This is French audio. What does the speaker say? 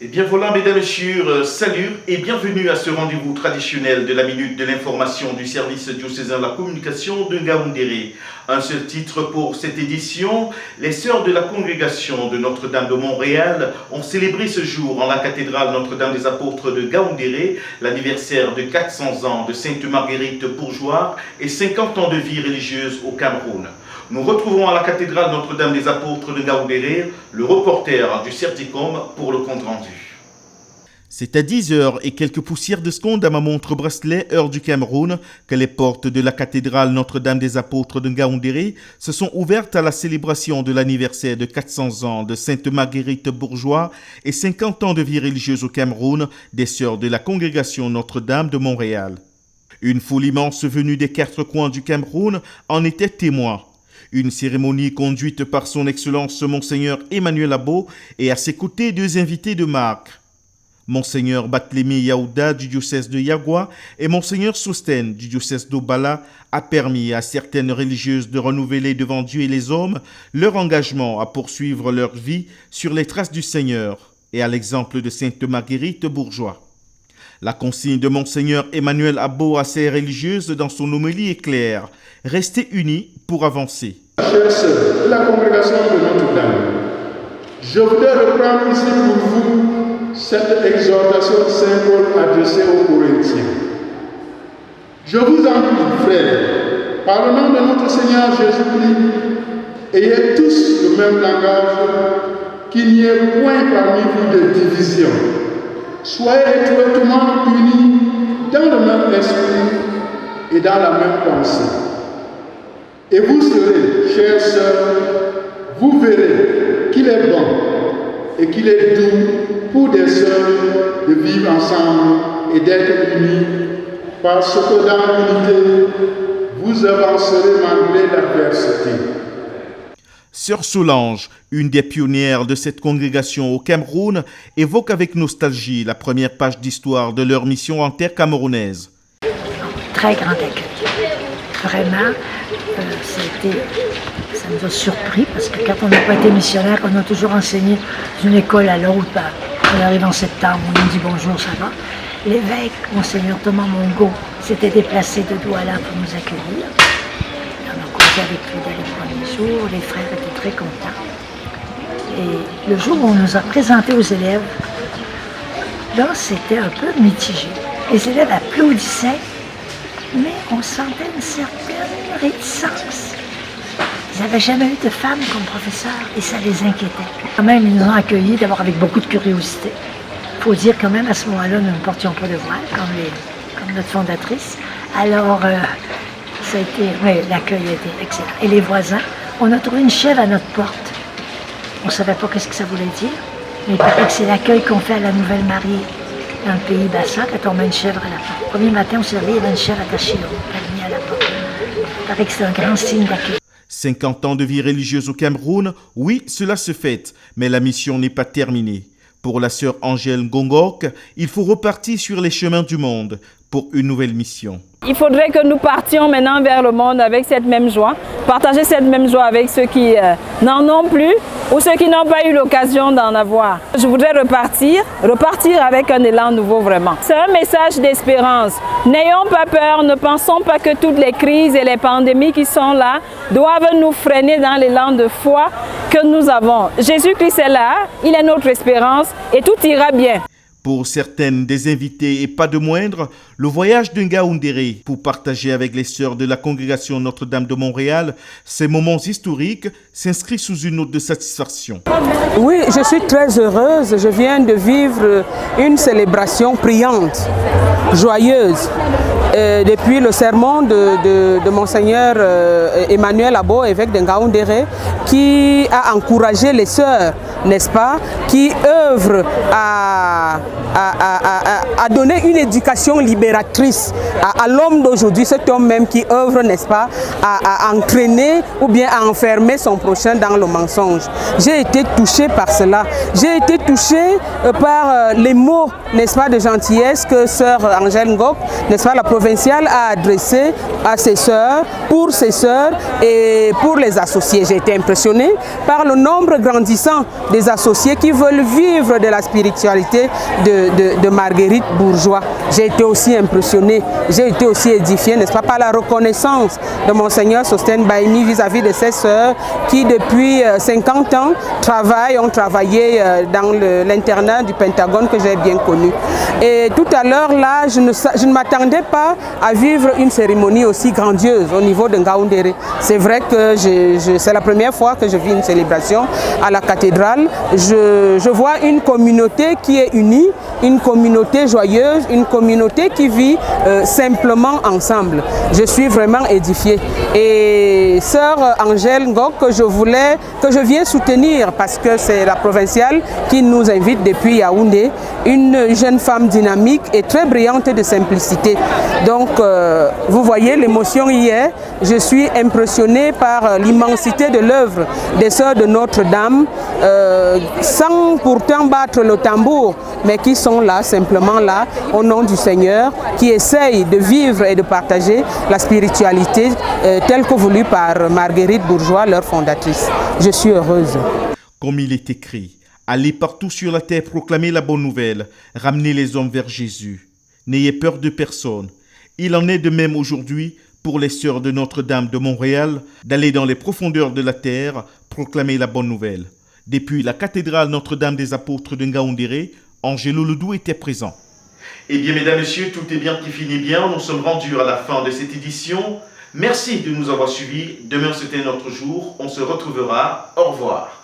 Et bien voilà, mesdames et messieurs, salut et bienvenue à ce rendez-vous traditionnel de la Minute de l'information du service diocésain de la communication de Ngaoundéré. Un seul titre pour cette édition, les sœurs de la congrégation de Notre-Dame de Montréal ont célébré ce jour en la cathédrale Notre-Dame des Apôtres de Ngaoundéré l'anniversaire de 400 ans de Sainte Marguerite Bourgeois et 50 ans de vie religieuse au Cameroun. Nous retrouvons à la cathédrale Notre-Dame des Apôtres de Ngaoundéré le reporter du Certicom pour le compte rendu. C'est à 10h et quelques poussières de secondes à ma montre bracelet, heure du Cameroun, que les portes de la cathédrale Notre-Dame des Apôtres de Ngaoundéré se sont ouvertes à la célébration de l'anniversaire de 400 ans de Sainte Marguerite Bourgeois et 50 ans de vie religieuse au Cameroun des sœurs de la congrégation Notre-Dame de Montréal. Une foule immense venue des 4 coins du Cameroun en était témoin. Une cérémonie conduite par son Excellence Monseigneur Emmanuel Abo et à ses côtés 2 invités de marque. Monseigneur Batlémé Yaouda du diocèse de Yagua et Monseigneur Sosten du diocèse d'Obala a permis à certaines religieuses de renouveler devant Dieu et les hommes leur engagement à poursuivre leur vie sur les traces du Seigneur et à l'exemple de Sainte Marguerite Bourgeois. La consigne de Monseigneur Emmanuel Abo à ces religieuses dans son homélie est claire. Restez unis pour avancer. Chers sœurs de la congrégation de Notre-Dame, je voudrais reprendre ici pour vous cette exhortation de Saint Paul adressée aux Corinthiens. Je vous en prie, frères, par le nom de notre Seigneur Jésus-Christ, ayez tous le même langage, qu'il n'y ait point parmi vous de division. Soyez étroitement unis dans le même esprit et dans la même pensée. Et vous serez, chères sœurs, vous verrez qu'il est bon et qu'il est doux pour des sœurs de vivre ensemble et d'être unis, parce que dans l'unité, vous avancerez malgré l'adversité. Sœur Solange, une des pionnières de cette congrégation au Cameroun, évoque avec nostalgie la première page d'histoire de leur mission en terre camerounaise. Très grand accueil. Vraiment, ça nous a surpris parce que quand on n'a pas été missionnaire, on a toujours enseigné d'une école à l'autre. On arrive en septembre, on nous dit bonjour, ça va. L'évêque, Monseigneur Thomas Mongo, s'était déplacé de Douala pour nous accueillir. On a causé avec lui dès les premiers jours, les frères étaient très contents. Et le jour où on nous a présenté aux élèves, là c'était un peu mitigé. Les élèves applaudissaient, mais on sentait une certaine réticence. Ils n'avaient jamais eu de femme comme professeur et ça les inquiétait. Quand même, ils nous ont accueillis d'abord avec beaucoup de curiosité. Il faut dire quand même, à ce moment-là, nous ne portions pas de voile, comme notre fondatrice. Alors, ça a été, l'accueil a été excellent. Et les voisins, on a trouvé une chèvre à notre porte. On ne savait pas ce que ça voulait dire, mais il paraît que c'est l'accueil qu'on fait à la nouvelle mariée dans le pays bassin, quand on met une chèvre à la porte. Le premier matin, on s'est réveillé, il y avait une chèvre attachée à la porte. Il paraît que c'est un grand signe d'accueil. 50 ans de vie religieuse au Cameroun, oui, cela se fête, mais la mission n'est pas terminée. Pour la sœur Angèle Ngongok, il faut repartir sur les chemins du monde pour une nouvelle mission. Il faudrait que nous partions maintenant vers le monde avec cette même joie, partager cette même joie avec ceux qui n'en ont plus ou ceux qui n'ont pas eu l'occasion d'en avoir. Je voudrais repartir avec un élan nouveau vraiment. C'est un message d'espérance. N'ayons pas peur, ne pensons pas que toutes les crises et les pandémies qui sont là doivent nous freiner dans l'élan de foi que nous avons. Jésus-Christ est là, il est notre espérance et tout ira bien. Pour certaines des invités et pas de moindre, le voyage de Ngaoundéré pour partager avec les sœurs de la congrégation Notre-Dame de Montréal ces moments historiques s'inscrit sous une note de satisfaction. Oui, je suis très heureuse. Je viens de vivre une célébration priante, joyeuse. Depuis le sermon de Monseigneur Emmanuel Abo, évêque de Ngaoundéré, qui a encouragé les sœurs, n'est-ce pas, qui œuvrent à donner une éducation libératrice à l'homme d'aujourd'hui, cet homme même qui œuvre, n'est-ce pas, à entraîner ou bien à enfermer son prochain dans le mensonge. J'ai été touchée par cela. J'ai été touchée par les mots, n'est-ce pas, de gentillesse que sœur Angèle Ngok, n'est-ce pas, la provinciale a adressé à ses sœurs, pour ses sœurs et pour les associés. J'ai été impressionnée par le nombre grandissant des associés qui veulent vivre de la spiritualité de Marguerite Bourgeois. J'ai été aussi impressionnée, j'ai été aussi édifiée, n'est-ce pas, par la reconnaissance de Monseigneur Sostène Baïmi vis-à-vis de ses sœurs qui depuis 50 ans ont travaillé dans l'internat du Pentagone que j'ai bien connu. Et tout à l'heure là, je ne m'attendais pas à vivre une cérémonie aussi grandiose au niveau de Ngaoundéré. C'est vrai que c'est la première fois que je vis une célébration à la cathédrale. Je vois une communauté qui est unie, une communauté joyeuse, une communauté qui vit simplement ensemble. Je suis vraiment édifiée. Et sœur Angèle Ngok, que je viens soutenir parce que c'est la provinciale qui nous invite depuis Yaoundé, une jeune femme dynamique et très brillante de simplicité. Donc vous voyez l'émotion hier, je suis impressionnée par l'immensité de l'œuvre des sœurs de Notre-Dame, sans pourtant battre le tambour, mais qui sont là, simplement là, au nom du Seigneur, qui essayent de vivre et de partager la spiritualité telle que voulue par Marguerite Bourgeois, leur fondatrice. Je suis heureuse. Comme il est écrit, allez partout sur la terre proclamer la bonne nouvelle, ramenez les hommes vers Jésus. N'ayez peur de personne. Il en est de même aujourd'hui pour les sœurs de Notre-Dame de Montréal d'aller dans les profondeurs de la terre proclamer la bonne nouvelle. Depuis la cathédrale Notre-Dame des Apôtres de Ngaoundéré, Angelo Ledoux était présent. Eh bien, mesdames, messieurs, tout est bien qui finit bien. Nous sommes rendus à la fin de cette édition. Merci de nous avoir suivis. Demain, c'est un autre jour. On se retrouvera. Au revoir.